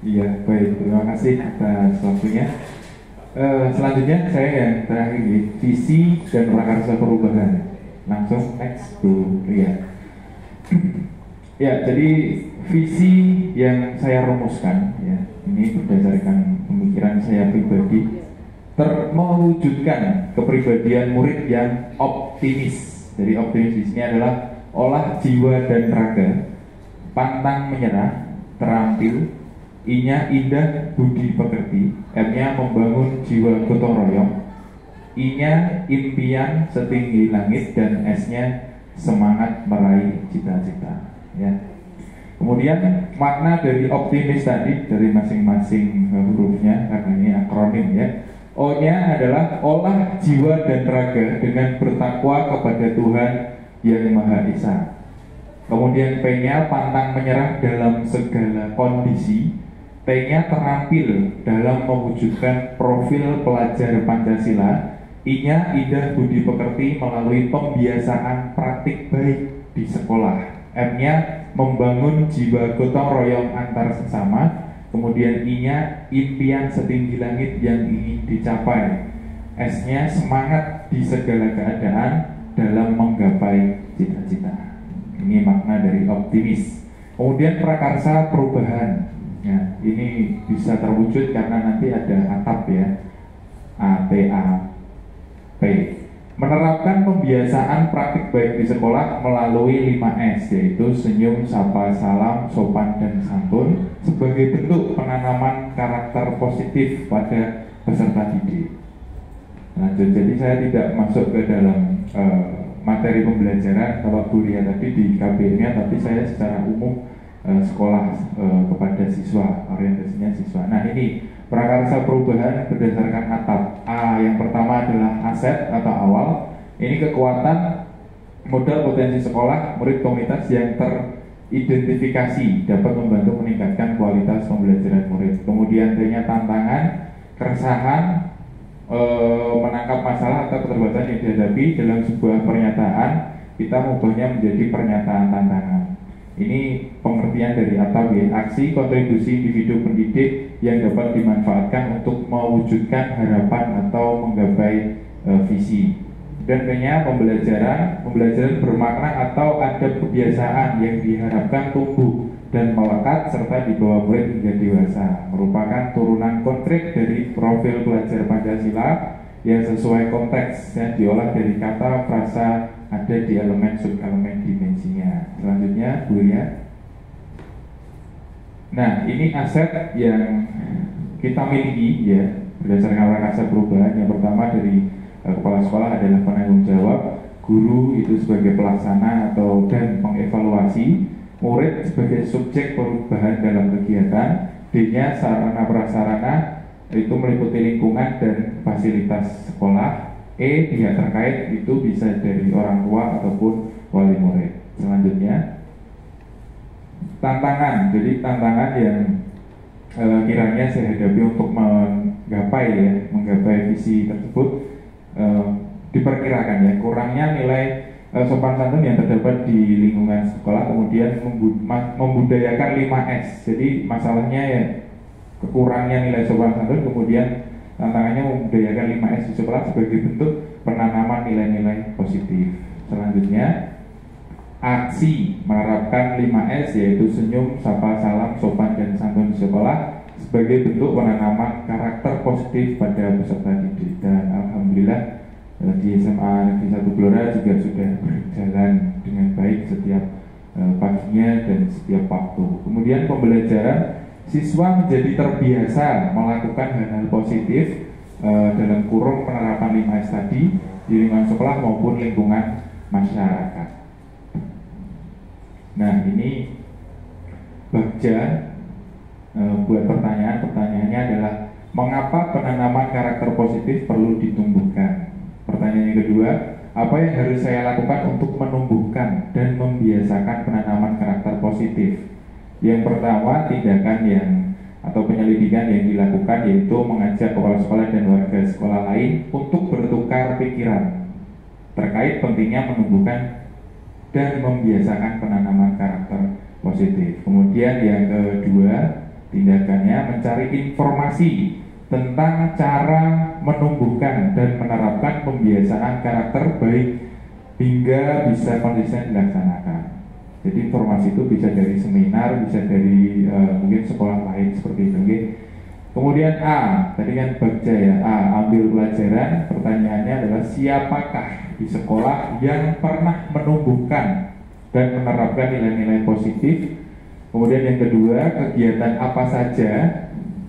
Iya, baik. Terima kasih atas waktunya. Selanjutnya saya yang terakhir ini, visi dan prakarsa perubahan. Langsung next to Ria. Ya, jadi visi yang saya rumuskan, ya, ini berdasarkan pemikiran saya pribadi, mewujudkan kepribadian murid yang optimis. Jadi optimis di sini adalah olah jiwa dan raga, pantang menyerah, terampil, I-nya indah, budi pekerti, M-nya membangun jiwa gotong royong, I-nya impian setinggi langit, dan S-nya semangat meraih cita-cita. Ya. Kemudian makna dari optimis tadi dari masing-masing hurufnya, karena ini akronim ya. O-nya adalah olah jiwa dan raga dengan bertakwa kepada Tuhan yang Maha Esa. Kemudian P-nya pantang menyerah dalam segala kondisi. T-nya terampil dalam mewujudkan profil pelajar Pancasila. I-nya indah budi pekerti melalui pembiasaan praktik baik di sekolah. M-nya membangun jiwa gotong royong antar sesama. Kemudian I-nya impian setinggi langit yang ingin dicapai. S-nya semangat di segala keadaan dalam menggapai cita-cita. Ini makna dari optimis. Kemudian prakarsa perubahan. Ya, ini bisa terwujud karena nanti ada atap ya, ATAP. Menerapkan pembiasaan praktik baik di sekolah melalui 5S, yaitu senyum, sapa, salam, sopan, dan santun sebagai bentuk penanaman karakter positif pada peserta didik. Lanjut, jadi saya tidak masuk ke dalam materi pembelajaran Bapak Bu Ria tadi di KB-nya, tapi saya secara umum sekolah kepada siswa, orientasinya siswa. Nah, ini prakarsa perubahan berdasarkan atap. A yang pertama adalah aset atau awal. Ini kekuatan modal potensi sekolah, murid komunitas yang teridentifikasi dapat membantu meningkatkan kualitas pembelajaran murid. Kemudian D-nya tantangan, keresahan, menangkap masalah atau keterbatasan yang dihadapi dalam sebuah pernyataan, kita mengubahnya menjadi pernyataan tantangan. Ini pengertian dari atap ya, aksi kontribusi individu pendidik yang dapat dimanfaatkan untuk mewujudkan harapan atau menggapai visi. Dan P-nya pembelajaran bermakna atau ada kebiasaan yang diharapkan tumbuh dan melekat serta dibawa murid hingga dewasa, merupakan turunan konkret dari profil pelajar Pancasila yang sesuai konteks, yang diolah dari kata, frasa, ada di elemen subelemen dimensinya. Selanjutnya Bu Ria. Nah, ini aset yang kita miliki ya berdasarkan prakarsa perubahan. Yang pertama dari kepala sekolah adalah penanggung jawab, guru itu sebagai pelaksana atau dan mengevaluasi, murid sebagai subjek perubahan dalam kegiatan, D-nya sarana prasarana itu meliputi lingkungan dan fasilitas sekolah. E, pihak terkait itu bisa dari orang tua ataupun wali murid. Selanjutnya tantangan. Jadi tantangan yang kiranya saya hadapi untuk menggapai visi tersebut, diperkirakan ya kurangnya nilai sopan santun yang terdapat di lingkungan sekolah, kemudian membudayakan 5S. Jadi masalahnya ya kekurangnya nilai sopan santun, kemudian tantangannya membudayakan 5S di sekolah sebagai bentuk penanaman nilai-nilai positif. Selanjutnya aksi menerapkan 5S, yaitu senyum, sapa, salam, sopan, dan santun di sekolah sebagai bentuk penanaman karakter positif pada peserta didik. Dan alhamdulillah di SMA Negeri 1 Blora juga sudah berjalan dengan baik setiap paginya dan setiap waktu. Kemudian pembelajaran, siswa menjadi terbiasa melakukan hal-hal positif dalam kurung penerapan 5S tadi di lingkungan sekolah maupun lingkungan masyarakat. Nah, ini bagja buat pertanyaannya adalah mengapa penanaman karakter positif perlu ditumbuhkan? Pertanyaan yang kedua, apa yang harus saya lakukan untuk menumbuhkan dan membiasakan penanaman karakter positif? Yang pertama, tindakan yang atau penyelidikan yang dilakukan yaitu mengajak kepala sekolah dan warga sekolah lain untuk bertukar pikiran terkait pentingnya menumbuhkan dan membiasakan penanaman karakter positif. Kemudian yang kedua, Tindakannya mencari informasi tentang cara menumbuhkan dan menerapkan pembiasaan karakter baik hingga bisa konsisten dilaksanakan. Jadi informasi itu bisa dari seminar, bisa dari mungkin sekolah lain seperti itu. Okay? Kemudian A, tadi kan bagja ya, A, ambil pelajaran. Pertanyaannya adalah siapakah di sekolah yang pernah menumbuhkan dan menerapkan nilai-nilai positif. Kemudian yang kedua, kegiatan apa saja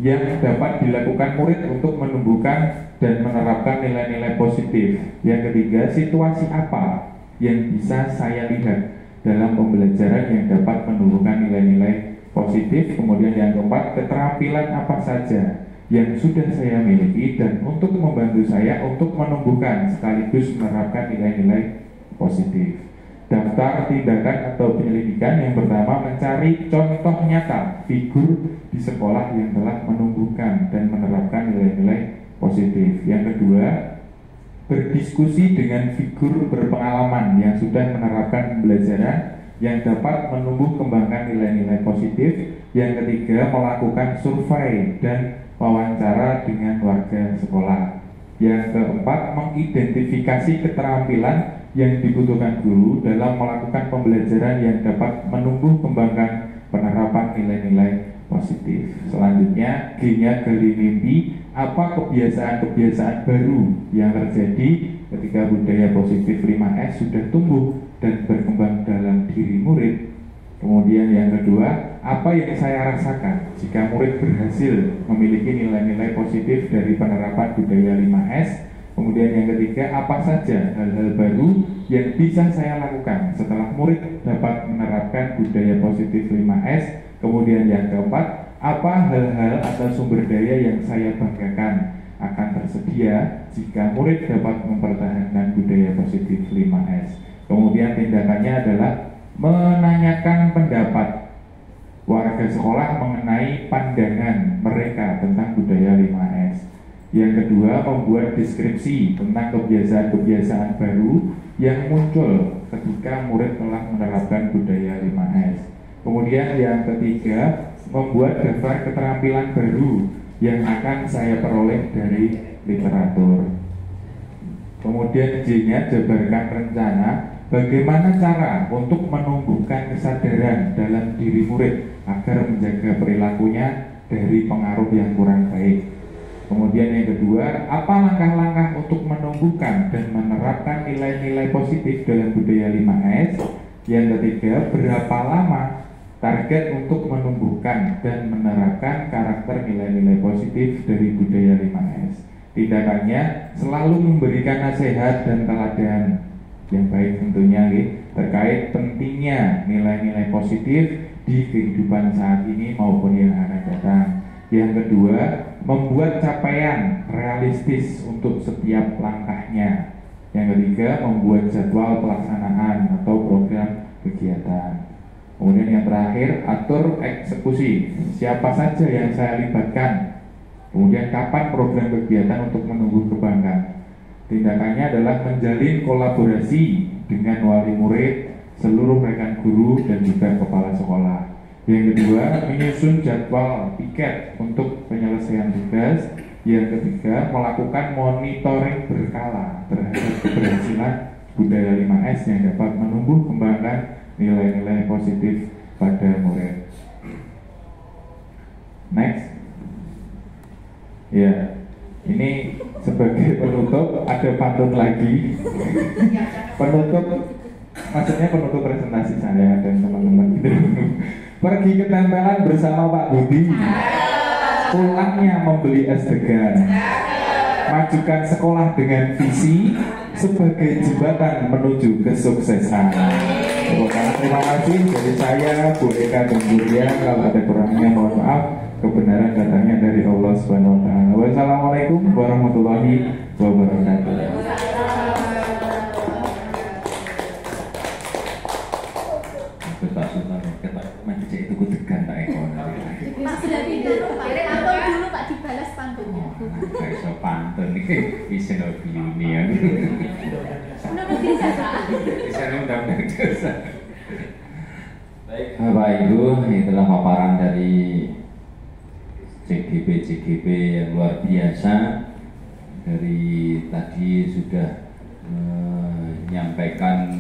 yang dapat dilakukan murid untuk menumbuhkan dan menerapkan nilai-nilai positif. Yang ketiga, situasi apa yang bisa saya lihat dalam pembelajaran yang dapat menumbuhkan nilai-nilai positif. Kemudian yang keempat, keterampilan apa saja yang sudah saya miliki dan untuk membantu saya untuk menumbuhkan sekaligus menerapkan nilai-nilai positif. Daftar tindakan atau penyelidikan yang pertama, mencari contoh nyata figur di sekolah yang telah menumbuhkan dan menerapkan nilai-nilai positif. Yang kedua, berdiskusi dengan figur berpengalaman yang sudah menerapkan pembelajaran yang dapat menumbuh kembangkan nilai-nilai positif. Yang ketiga, melakukan survei dan wawancara dengan warga sekolah. Yang keempat, mengidentifikasi keterampilan yang dibutuhkan guru dalam melakukan pembelajaran yang dapat menumbuh kembangkan penerapan nilai-nilai positif. Selanjutnya, G-nya gali mimpi. Apa kebiasaan-kebiasaan baru yang terjadi ketika budaya positif 5S sudah tumbuh dan berkembang dalam diri murid. Kemudian yang kedua, apa yang saya rasakan jika murid berhasil memiliki nilai-nilai positif dari penerapan budaya 5S. Kemudian yang ketiga, apa saja hal-hal baru yang bisa saya lakukan setelah murid dapat menerapkan budaya positif 5S. Kemudian yang keempat, apa hal-hal atau sumber daya yang saya banggakan akan tersedia jika murid dapat mempertahankan budaya positif 5S. Kemudian tindakannya adalah menanyakan pendapat warga sekolah mengenai pandangan mereka tentang budaya 5S. Yang kedua, membuat deskripsi tentang kebiasaan-kebiasaan baru yang muncul ketika murid telah menerapkan budaya 5S. Kemudian yang ketiga, membuat daftar keterampilan baru yang akan saya peroleh dari literatur. Kemudian J-nya, jabarkan rencana bagaimana cara untuk menumbuhkan kesadaran dalam diri murid agar menjaga perilakunya dari pengaruh yang kurang baik. Kemudian yang kedua, apa langkah-langkah untuk menumbuhkan dan menerapkan nilai-nilai positif dalam budaya 5S. Yang ketiga, berapa lama target untuk menumbuhkan dan menerapkan karakter nilai-nilai positif dari budaya 5S. Tindakannya selalu memberikan nasihat dan teladan yang baik tentunya terkait pentingnya nilai-nilai positif di kehidupan saat ini maupun yang akan datang. Yang kedua, membuat capaian realistis untuk setiap langkahnya. Yang ketiga, membuat jadwal pelaksanaan atau program kegiatan. Kemudian yang terakhir, atur eksekusi. Siapa saja yang saya libatkan. Kemudian kapan program kegiatan untuk menumbuh kembangkan. Tindakannya adalah menjalin kolaborasi dengan wali murid, seluruh rekan guru, dan juga kepala sekolah. Yang kedua, menyusun jadwal piket untuk penyelesaian tugas. Yang ketiga, melakukan monitoring berkala terhadap keberhasilan budaya 5S yang dapat menumbuh kembangkan nilai-nilai positif pada murid. Next. Ya, ini sebagai penutup ada pantun lagi. Penutup, maksudnya penutup presentasi saya dan teman-teman gitu. Pergi ke tempelan bersama Pak Budi, pulangnya membeli es degan, majukan sekolah dengan visi sebagai jembatan menuju kesuksesan. Terima kasih dari saya, Bu Eka dan Bu Ria. Kalau ada kurangnya mohon maaf. Kebenaran datangnya dari Allah Subhanahu wa Ta'ala. Wassalamualaikum warahmatullahi wabarakatuh. Kita sudah kita manja itu kudegan tak ekor. Pak sudah tidur, Pak. Atau dulu Pak dibalas pantunnya. Kayak so pantun ini bisa ini ya. Menurut bisa Pak. Bisa undang-undang dosa. Baik, Bapak Ibu, itulah paparan dari CGP yang luar biasa. Dari tadi sudah menyampaikan